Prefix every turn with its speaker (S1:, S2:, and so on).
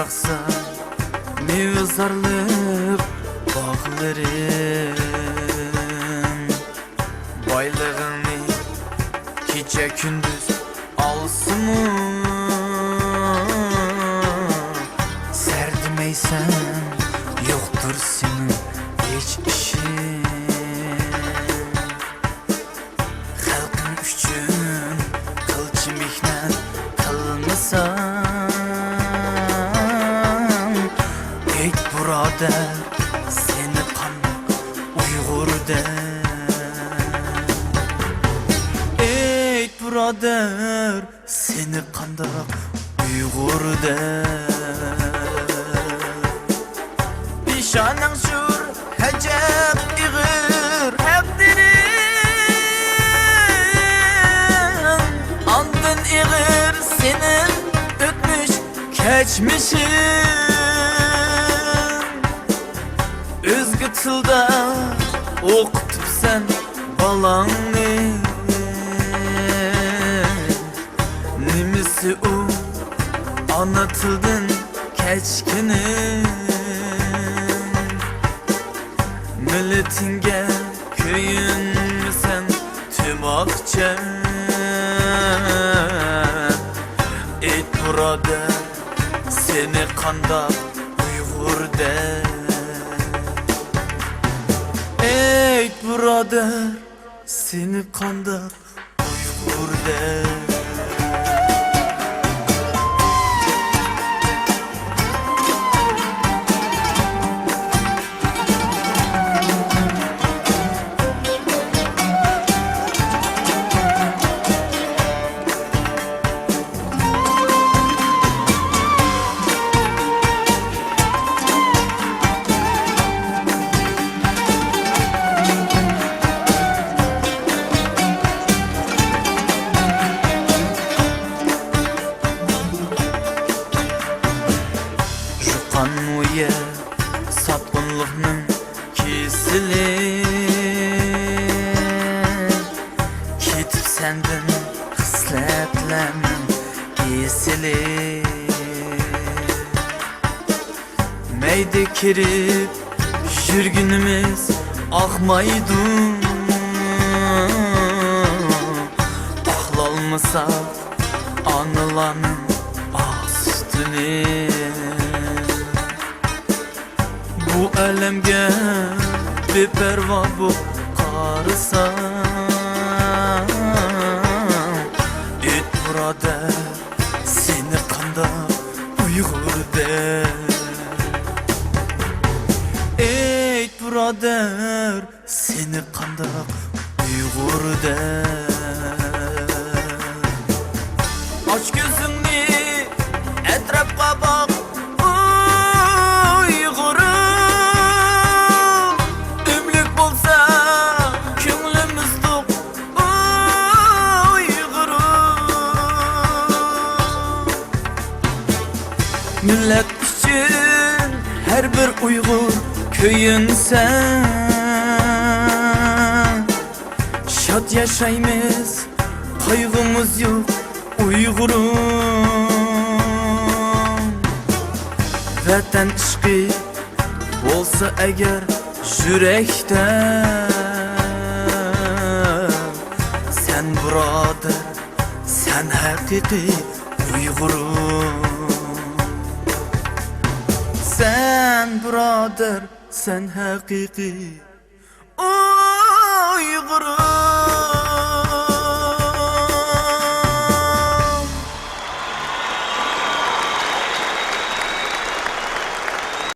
S1: bıraksa mevzarlık bağlarım. Baylığını gece gündüz alsın mı? Serdimeysen yoktur senin hiç işin. Halkın üçün kılçı mihnet kılmasan, ey burada seni kanmak Uygur der. Ey brother seni kandak Uygur der. Nişanın şur hecep iğir hep derin. Andın iğir senin ötmüş geçmişin. Özgü tılda okutup sen balanı. Nimisi o anlatıldın keçkinin. Milletinge köyün mü sen tüm akçe. Ey burada seni kandak Uygur der. Ey brother seni kandak Uygur der. Kanmuye satqınlığının kesili. Ketip senden xisletlerinin esili. Meyde kirip jürgünümüz akmaydı. Ahlalmasa anılanın astını. Bu elemge bir perva bu karısan. Et burada seni kanda Uygur der. Et brother seni kanda Uygur der. Aç gözünü etrafka bak millet için her bir Uygur köyün sen. Şad yaşayımız kaygımız yok Uygurum. Vatan aşkı olsa eğer yürekte, sen brother sen hakiki Uygurum. Sen brother sen hakiki